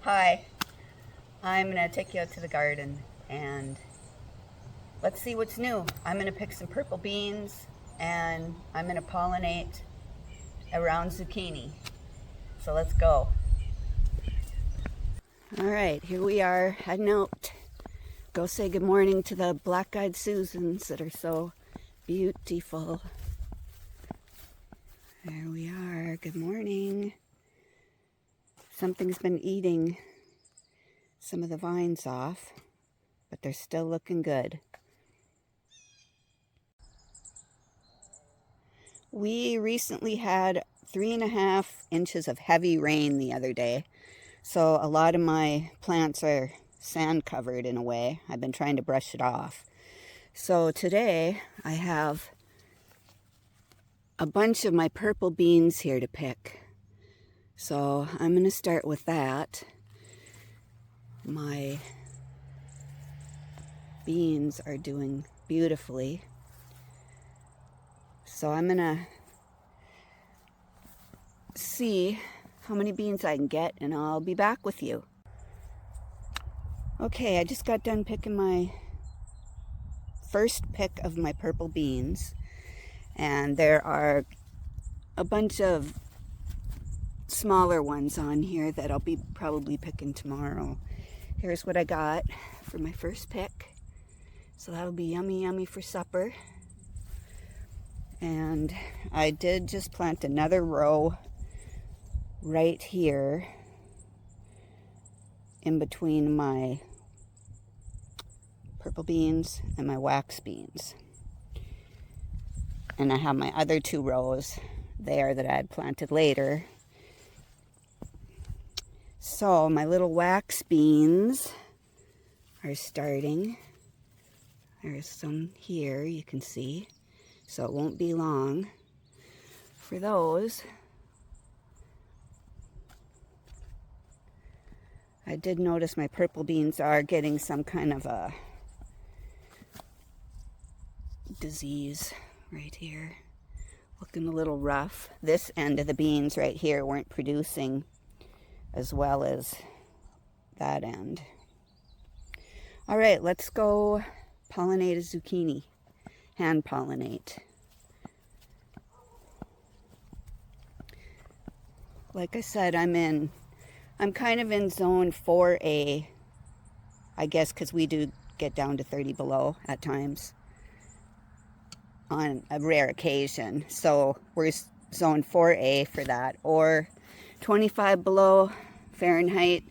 Hi, I'm going to take you out to the garden and let's see what's new. I'm going to pick some purple beans and I'm going to pollinate around zucchini. So let's go. All right, here we are heading out. Go say good morning to the black-eyed Susans that are so beautiful. There we are. Good morning. Something's been eating some of the vines off, but they're still looking good. We recently had 3.5 inches of heavy rain the other day, so a lot of my plants are sand covered in a way. I've been trying to brush it off. So today I have a bunch of my purple beans here to pick. So I'm going to start with that. My beans are doing beautifully. So I'm going to see how many beans I can get and I'll be back with you. Okay, I just got done picking my first pick of my purple beans, and there are a bunch of smaller ones on here that I'll be probably picking tomorrow. Here's what I got for my first pick. So that'll be yummy, yummy for supper. And I did just plant another row right here in between my purple beans and my wax beans. And I have my other 2 rows there that I had planted later. So my little wax beans are starting. There's some here you can see. So it won't be long for those. I did notice my purple beans are getting some kind of a disease right here. Looking a little rough. This end of the beans right here weren't producing as well as that end. All right, let's go pollinate a zucchini. Hand pollinate. Like I said, I'm kind of in zone 4A, I guess, because we do get down to 30 below at times on a rare occasion. So we're zone 4A for that, or 25 below Fahrenheit,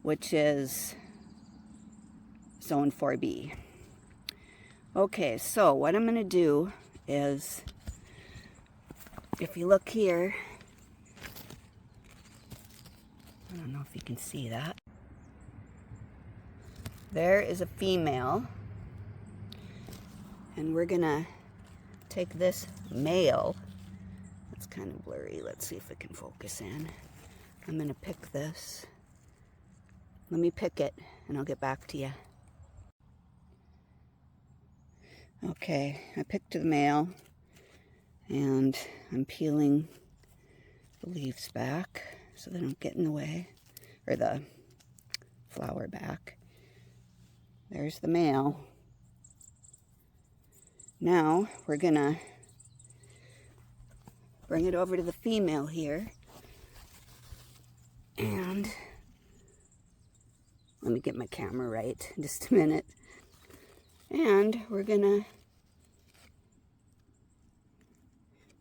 which is zone 4B. Okay, so what I'm going to do is, if you look here, I don't know if you can see that. There is a female, and we're going to take this male. It's kind of blurry. Let's see if it can focus in. I'm going to pick this. Let me pick it, and I'll get back to you. Okay, I picked the male, and I'm peeling the leaves back so they don't get in the way, or the flower back. There's the male. Now we're gonna bring it over to the female here, and let me get my camera right in just a minute. And we're gonna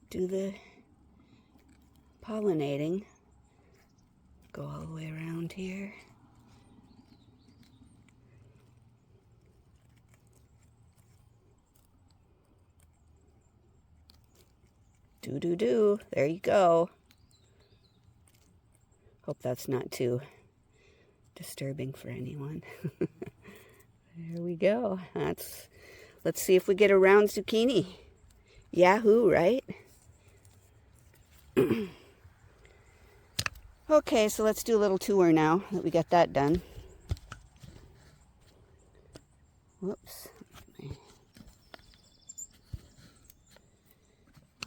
do the pollinating. Go all the way around here. Do. There you go. Hope that's not too disturbing for anyone. There we go. Let's see if we get a round zucchini. Yahoo, right? Okay, so let's do a little tour now that we got that done. Whoops.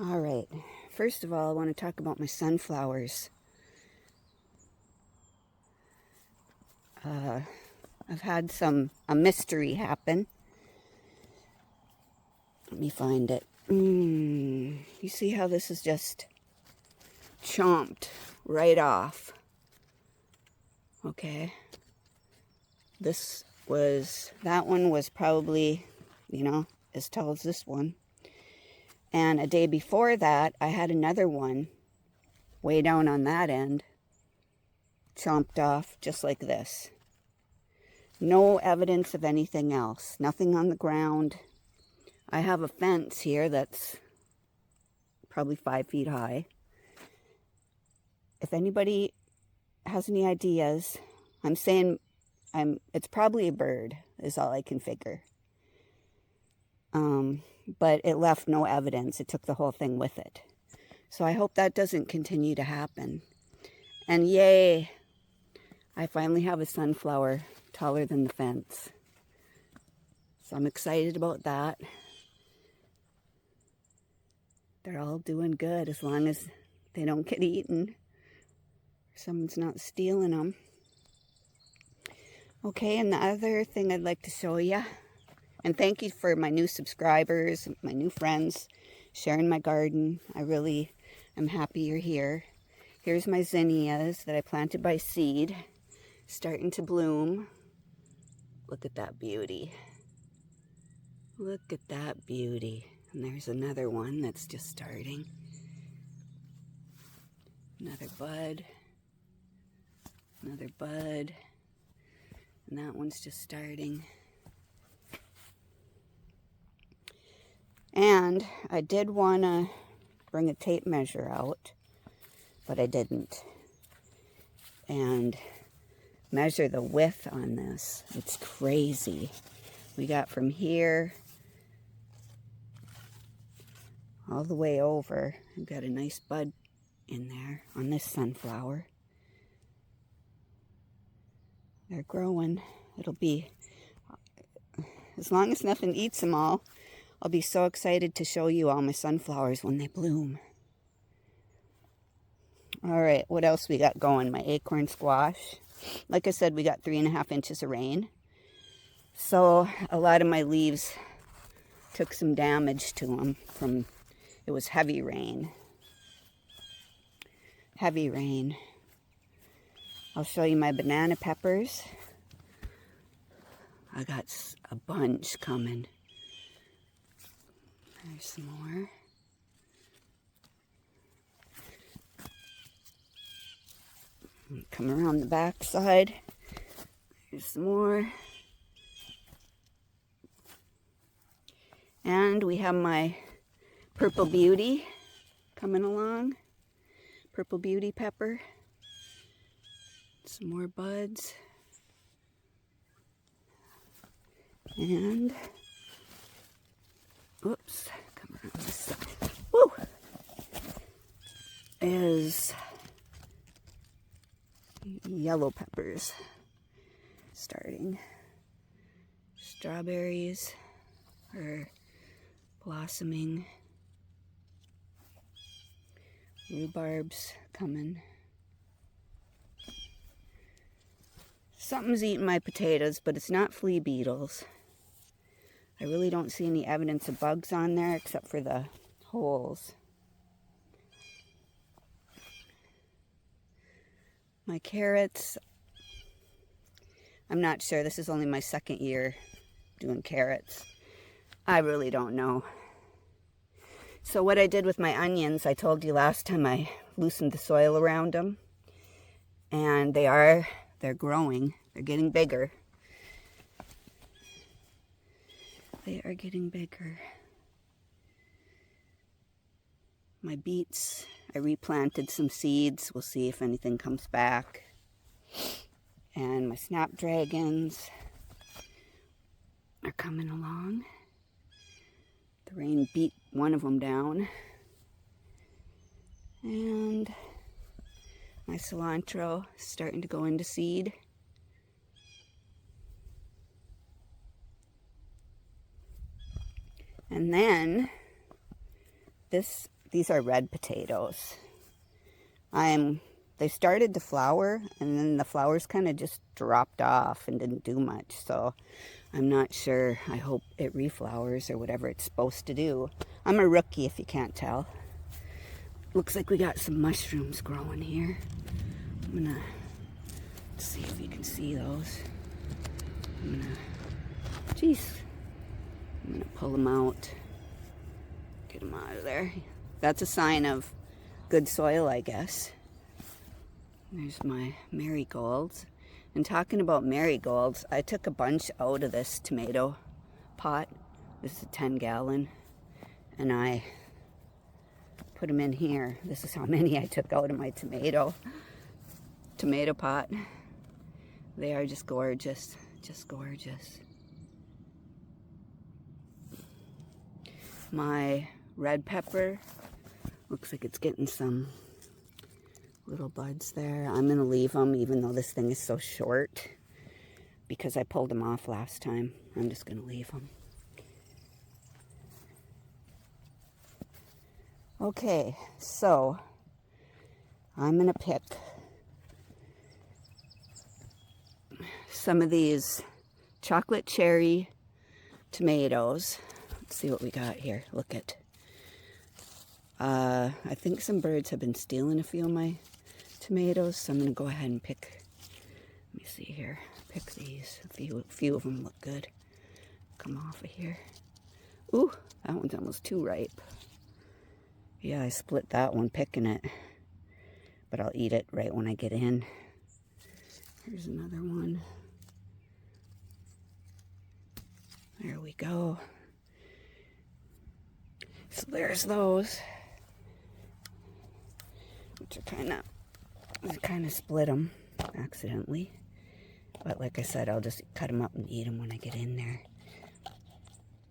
All right. First of all, I want to talk about my sunflowers. I've had a mystery happen. Let me find it. You see how this is just chomped right off? Okay. That one was probably, as tall as this one. And a day before that, I had another one way down on that end, chomped off just like this. No evidence of anything else. Nothing on the ground. I have a fence here that's probably 5 feet high. If anybody has any ideas, I'm saying it's probably a bird, is all I can figure. But it left no evidence. It took the whole thing with it. So I hope that doesn't continue to happen. And yay, I finally have a sunflower taller than the fence. So I'm excited about that. They're all doing good as long as they don't get eaten. Someone's not stealing them. Okay, and the other thing I'd like to show you, and thank you for my new subscribers, my new friends, sharing my garden. I really am happy you're here. Here's my zinnias that I planted by seed, starting to bloom. Look at that beauty. Look at that beauty. And there's another one that's just starting. Another bud. Another bud. And that one's just starting. And I did want to bring a tape measure out, but I didn't. And measure the width on this. It's crazy. We got from here all the way over. I've got a nice bud in there on this sunflower. They're growing. It'll be, as long as nothing eats them all, I'll be so excited to show you all my sunflowers when they bloom. All right, what else we got going? My acorn squash. Like I said, we got 3.5 inches of rain. So a lot of my leaves took some damage to them it was heavy rain. Heavy rain. I'll show you my banana peppers. I got a bunch coming. There's some more. Come around the back side. There's some more. And we have my Purple Beauty coming along. Purple Beauty pepper. Some more buds. And, oops, come around this side. Woo! Is yellow peppers starting. Strawberries are blossoming. Rhubarb's coming. Something's eating my potatoes, but it's not flea beetles. I really don't see any evidence of bugs on there except for the holes. My carrots, I'm not sure. This is only my second year doing carrots. I really don't know. So what I did with my onions, I told you last time I loosened the soil around them. And they're growing. They're getting bigger. They are getting bigger. My beets, I replanted some seeds. We'll see if anything comes back. And my snapdragons are coming along. The rain beat one of them down. And my cilantro is starting to go into seed. And then these are red potatoes. I'm they started to flower, and then the flowers kind of just dropped off and didn't do much. So I'm not sure. I hope it reflowers or whatever it's supposed to do. I'm a rookie if you can't tell. Looks like we got some mushrooms growing here. I'm gonna see if you can see those. I'm gonna pull them out. Get them out of there. That's a sign of good soil, I guess. There's my marigolds. And talking about marigolds, I took a bunch out of this tomato pot. This is a 10-gallon. And I put them in here. This is how many I took out of my tomato pot. They are just gorgeous. Just gorgeous. My red pepper looks like it's getting some little buds there. I'm gonna leave them even though this thing is so short because I pulled them off last time. I'm just gonna leave them. Okay, so I'm gonna pick some of these chocolate cherry tomatoes. Let's see what we got here. Look at. I think some birds have been stealing a few of my tomatoes, so I'm gonna go ahead and pick. Let me see here. Pick these. A few of them look good. Come off of here. Ooh, that one's almost too ripe. Yeah, I split that one picking it, but I'll eat it right when I get in. Here's another one. There we go. So there's those, which are I kind of split them accidentally. But like I said, I'll just cut them up and eat them when I get in there.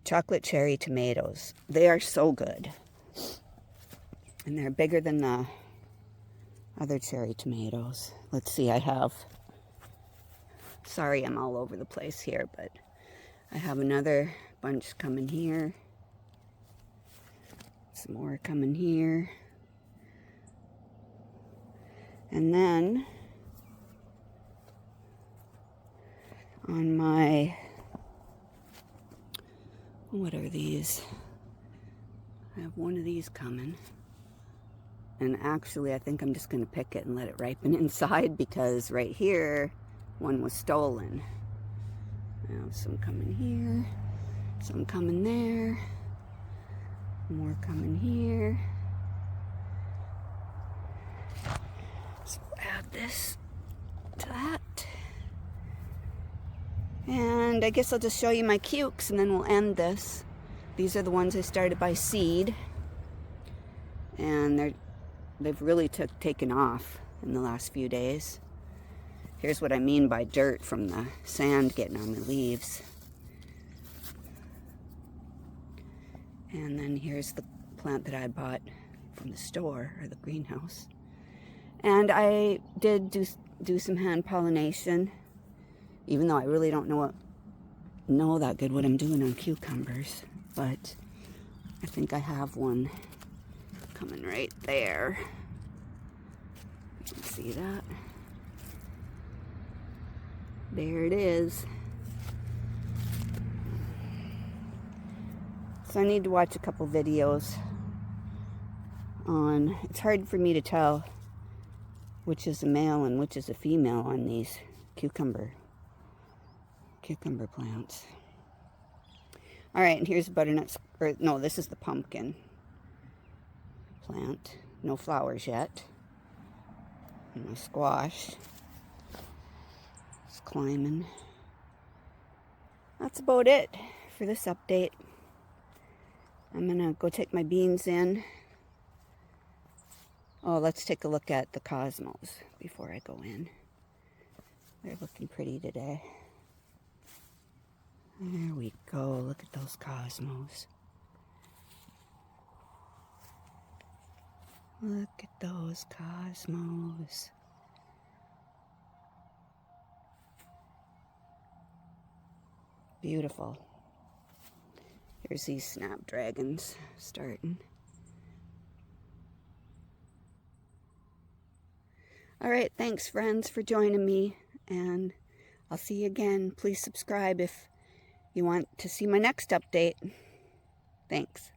Chocolate cherry tomatoes. They are so good. And they're bigger than the other cherry tomatoes. Let's see, sorry I'm all over the place here, but I have another bunch coming here. Some more coming here. And then on my, what are these? I have one of these coming. And actually, I think I'm just going to pick it and let it ripen inside because right here, one was stolen. I have some coming here, some coming there, more coming here. So we'll add this to that. And I guess I'll just show you my cukes and then we'll end this. These are the ones I started by seed. And they've really taken off in the last few days. Here's what I mean by dirt from the sand getting on the leaves. And then here's the plant that I bought from the store or the greenhouse. And I did do some hand pollination, even though I really don't know that good what I'm doing on cucumbers. But I think I have one coming right there. You can see that. There it is. So I need to watch a couple videos on, it's hard for me to tell which is a male and which is a female on these cucumber plants. All right, and here's butternut, or no, this is the pumpkin plant. No flowers yet. And my squash is climbing. That's about it for this update. I'm gonna go take my beans in. Oh, let's take a look at the cosmos before I go in. They're looking pretty today. There we go. Look at those cosmos. Look at those cosmos. Beautiful. Here's these snapdragons starting. All right, thanks friends for joining me, and I'll see you again. Please subscribe if you want to see my next update. Thanks.